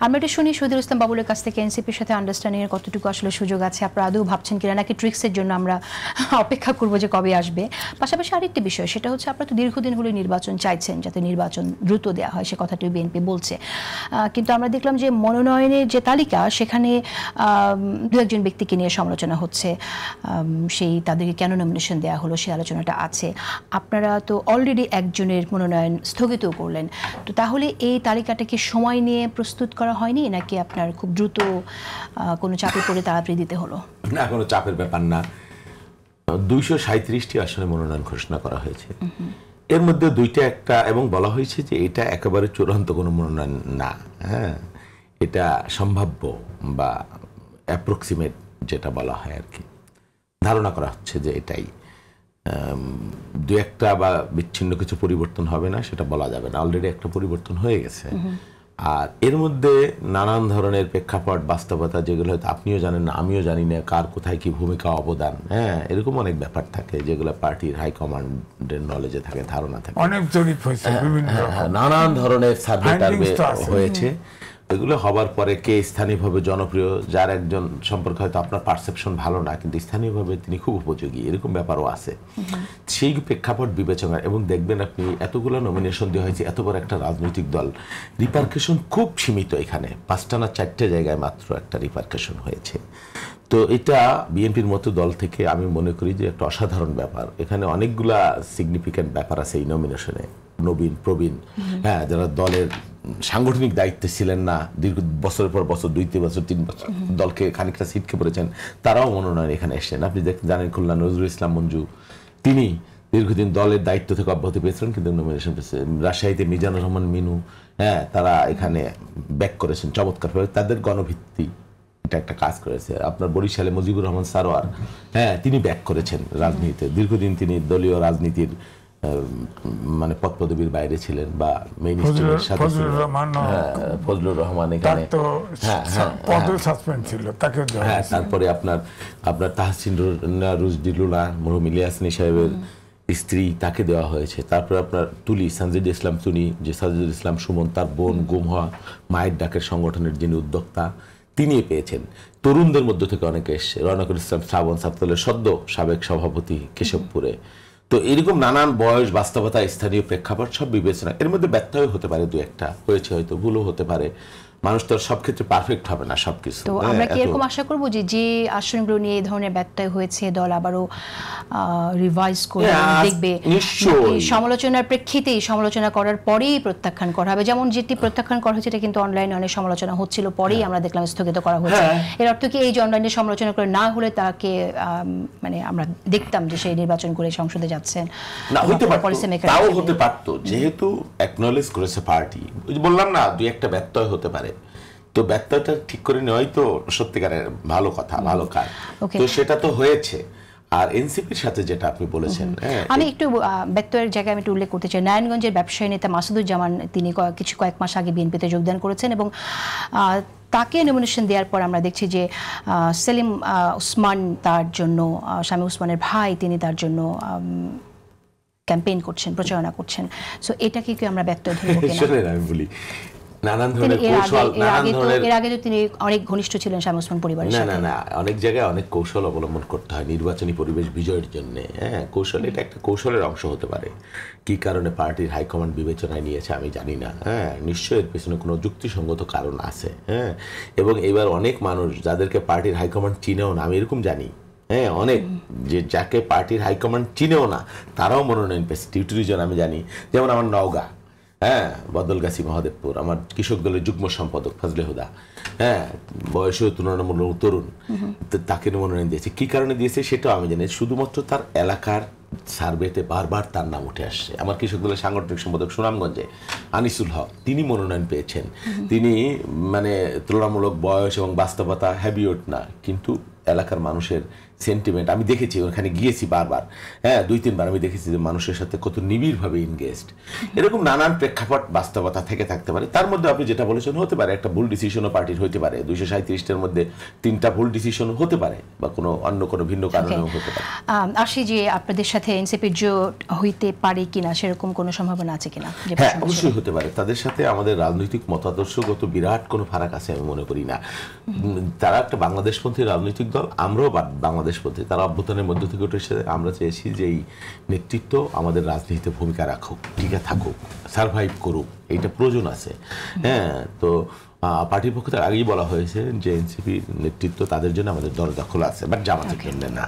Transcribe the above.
আমরা এটা শুনি শহীদুল ইসলাম বাবুলের কাছ থেকে এনসিপির সাথে আন্ডারস্ট্যান্ডিং এর কতটুকু আসলে সুযোগ আছে, আপনারা আদৌ ভাবছেন কিনা, নাকি ট্রিক্সের জন্য আমরা অপেক্ষা করবো যে কবে আসবে। পাশাপাশি আরেকটি বিষয়, সেটা হচ্ছে আপনারা তো দীর্ঘদিন হলো নির্বাচন চাইছেন, যাতে নির্বাচন দ্রুত দেওয়া হয়, সে কথাটি বিএনপি বলছে। কিন্তু আমরা দেখলাম যে মনোনয়নের যে তালিকা, সেখানে দু একজন ব্যক্তিকে নিয়ে সমালোচনা হচ্ছে, সেই তাদেরকে কেন নমিনেশন দেওয়া হলো সেই আলোচনাটা আছে। আপনারা তো অলরেডি একজনের মনোনয়ন স্থগিতও করলেন, তো তাহলে এই তালিকাটাকে সময় নিয়ে প্রস্তুত করা হয়নি, নাকি আপনার খুব দ্রুত কোনো চাপে পড়ে তাড়াতাড়ি দিতে হলো? না, কোনো চাপের ব্যাপার না। 237টি আসনে মনোনয়ন ঘোষণা করা হয়েছে, এর মধ্যে দুইটা একটা, এবং বলা হয়েছে যে এটা একেবারে চূড়ান্ত কোনো মনোনয়ন না, হ্যাঁ, এটা সম্ভাব্য বা অ্যাপ্রক্সিমেট যেটা বলা হয় আর কি, ধারণা করা হচ্ছে যে এটাই। দু একটা বা বিচ্ছিন্ন কিছু পরিবর্তন হবে না সেটা বলা যাবে না, অলরেডি একটা পরিবর্তন হয়ে গেছে। আর এর মধ্যে নানান ধরনের প্রেক্ষাপট, বাস্তবতা, যেগুলো হয়তো আপনিও জানেন না, আমিও জানি না, কার কোথায় কি ভূমিকা, অবদান, হ্যাঁ, এরকম অনেক ব্যাপার থাকে যেগুলো পার্টির হাইকমান্ডের নলেজে থাকে, ধারণা থাকে। অনেক জরিপ হয়েছে, নানান ধরনের সার্ভে টার্ভে হয়েছে। এগুলো হবার পরে কে স্থানীয়ভাবে জনপ্রিয়, যার একজন সম্পর্কে হয়তো আপনার পারসেপশন ভালো না, কিন্তু স্থানীয়ভাবে তিনি খুব উপযোগী, এরকম ব্যাপারও আছে। সেই প্রেক্ষাপট বিবেচনা, এবং দেখবেন আপনি এতগুলো নমিনেশন দেওয়া হয়েছে, এত বড় একটা রাজনৈতিক দল, রিপারকেশন খুব সীমিত। এখানে 5টা না 4টে জায়গায় মাত্র একটা রিপারকেশন হয়েছে। তো এটা বিএনপির মতো দল থেকে আমি মনে করি যে একটা অসাধারণ ব্যাপার। এখানে অনেকগুলা সিগনিফিক্যান্ট ব্যাপার আছে এই নমিনেশনে। নবীন প্রবীণ, হ্যাঁ, যারা দলের সাংগঠনিক দায়িত্বে ছিলেন না, দীর্ঘ বছরের পর বছর, 2 বছর 3 বছর দলকে খানিকটা ছিটকে পড়েছেন, তারাও মনোনয়ন এখানে এসেছেন। আপনি জানেন খুলনা নজরুল ইসলাম মঞ্জু, তিনি দীর্ঘদিন দলের দায়িত্ব থেকে অব্যাহতি পেয়েছিলেন, কিন্তু নমিনেশন পেয়েছেন। রাজশাহীতে মিজানুর রহমান মিনু, হ্যাঁ, তারা এখানে ব্যাক করেছেন চমৎকারভাবে, তাদের গণভিত্তি এটা একটা কাজ করেছে। আপনার বরিশালে মুজিবুর রহমান সারোয়ার, হ্যাঁ, তিনি ব্যাক করেছেন রাজনীতিতে, দীর্ঘদিন তিনি দলীয় রাজনীতির মানে পদ পদবীর বাইরে ছিলেন বা মেইন স্ট্রিমের সাথে ফজলুর রহমান এখানে, হ্যাঁ, তারপরে আপনার তাহসিন রুজদি লুলা, মরহুম ইলিয়াসনী সাহেবের স্ত্রী, তাকে দেওয়া হয়েছে। তারপরে আপনার তুলি, সানজিদ ইসলাম তুনি, যে সানজিদ ইসলাম সুমন, তার বোন গুম হওয়া মায়ের ডাকের সংগঠনের যিনি উদ্যোক্তা, তিনি পেয়েছেন। তরুণদের মধ্য থেকে অনেকে এসছে, রওনকুল ইসলাম শ্রাবণ, ছাত্রদলের সদ্য সাবেক সভাপতি কেশবপুরে। তো এরকম নানান বয়স, বাস্তবতা, স্থানীয় প্রেক্ষাপট সব বিবেচনা, এর মধ্যে ব্যর্থও হতে পারে, দু একটা হয়েছে, হয়তো ভুলও হতে পারে। মানুষ তো সব ক্ষেত্রে পারফেক্ট হবে না সবকিছু। তো আমরা কি এরকম আশা করব যে যে আসনগুলো নিয়ে এই ধরনের ব্যত্যয় হয়েছে, দল আবারও রিভাইজ করে দেখবে, সমালোচনার প্রেক্ষিতেই সমালোচনা করার পরেই প্রত্যাখ্যান করা হবে? যেমন যেটি প্রত্যাখ্যান করা হয়েছে, এটা কিন্তু অনলাইনে অনেক সমালোচনা হচ্ছিল, পরেই আমরা দেখলাম স্থগিত করা হয়েছে। এর অর্থ কি এই যে অনলাইনে সমালোচনা করে না হলে তাকে মানে আমরা দেখতাম যে সেই নির্বাচন করে সংসদে যাচ্ছেন? না, হতে পারতো, তাও হতে পারতো, যেহেতু অ্যাকনলেজ করেছে পার্টি। বললাম না, দুই একটা ব্যত্যয় হতে পারে, তো ব্যত্যয়টা ঠিক করে নেওয়াই তো সত্যিকারের ভালো কথা, ভালো কাজ। তো সেটা তো হয়েছে। আর এনসিপির সাথে যেটা আপনি বলেছেন, আমি একটু ব্যত্যয়ের জায়গায় আমি একটু উল্লেখ করতে চাই। নারায়ণগঞ্জের ব্যবসায়ী নেতা মাসুদুজ্জামান, তিনি কয়েক মাস আগে বিএনপিতে যোগদান করেছেন, এবং তাকে নমিনেশন দেওয়ার পর আমরা দেখছি যে সেলিম ওসমান তার জন্য, স্বামী ওসমানের ভাই, তিনি তার জন্য ক্যাম্পেইন করছেন, প্রচারণা করছেন। সো এটা কি আমরা ব্যত্যয় ধরব কিনা? আমি বলি, নানান ধরনের কৌশল, এর আগে তো তিনি অনেক ঘনিষ্ঠ ছিলেন স্বামী ওসমান পরিবারের সাথে। না, অনেক জায়গায় অনেক কৌশল অবলম্বন করতে হয় নির্বাচনী পরিবেশ বিজয়ের জন্য। হ্যাঁ, কৌশল, এটা একটা কৌশলের অংশ হতে পারে। কি কারণে পার্টির হাইকমান্ড বিবেচনায় নিয়েছে আমি জানি না, হ্যাঁ, নিশ্চয়ই এর পেছনে কোনো যুক্তিসঙ্গত কারণ আছে, হ্যাঁ। এবং এবার অনেক মানুষ যাদেরকে পার্টির হাইকমান্ড চিনেও না, আমি এরকম জানি, হ্যাঁ, অনেক যে যাকে পার্টির হাইকমান্ড চিনেও না, তারাও মনোনয়ন পেয়েছে। টিউটরিজন আমি জানি, যেমন আমার নওগাঁ, হ্যাঁ, বদলগাছি মহাদেবপুর, আমার কৃষক দলের যুগ্ম সম্পাদক ফজলে হুদা, হ্যাঁ, বয়সেও তুলনামূলক তরুণ, তাকে মনোনয়ন দিয়েছে। কি কারণে দিয়েছে সেটাও আমি জানি, শুধুমাত্র তার এলাকার সার্ভেতে বারবার তার নাম উঠে আসছে। আমার কৃষক দলের সাংগঠনিক সম্পাদক সুনামগঞ্জে আনিসুল হক, তিনি মনোনয়ন পেয়েছেন। তিনি মানে তুলনামূলক বয়স এবং বাস্তবতা হ্যাবিওট না, কিন্তু এলাকার মানুষের সেন্টিমেন্ট আমি দেখেছি, ওখানে গিয়েছি বারবার, হ্যাঁ 2-3 বার আমি দেখেছি যে মানুষের সাথে কত নিবিড়ভাবে ইনগেজড। এরকম নানান প্রেক্ষাপট বাস্তবতা থেকে থাকতে পারে। তার মধ্যে আপনি যেটা বলেছেন হতে পারে একটা ভুল ডিসিশনও পার্টির হতে পারে, 237টার মধ্যে 3টা ভুল ডিসিশন হতে পারে, বা কোনো অন্য কোনো ভিন্ন কারণেও হতে পারে। আসি যে আপনাদের সাথে এনসিপির জোট হইতে পারে কিনা, সেরকম কোনো সম্ভাবনা আছে কিনা? হ্যাঁ অবশ্যই হতে পারে। তাদের সাথে আমাদের রাজনৈতিক মতাদর্শগত বিরাট কোনো ফারাক আছে আমি মনে করি না। তারা একটা বাংলাদেশপন্থী রাজনৈতিক দল, আমরাও বাংলাদেশপন্থী। তারা অভ্যুত্থানের মধ্য থেকে উঠে এসে আমরা চেয়েছি যে এই নেতৃত্ব আমাদের রাজনীতিতে ভূমিকা রাখুক, টিকে থাকুক, সারভাইভ করুক, এইটা প্রয়োজন আছে। হ্যাঁ, তো পার্টির পক্ষ থেকে আগেই বলা হয়েছে যে এনসিপির নেতৃত্ব তাদের জন্য আমাদের দরজা খোলা আছে, বাট জামাতের জন্য না।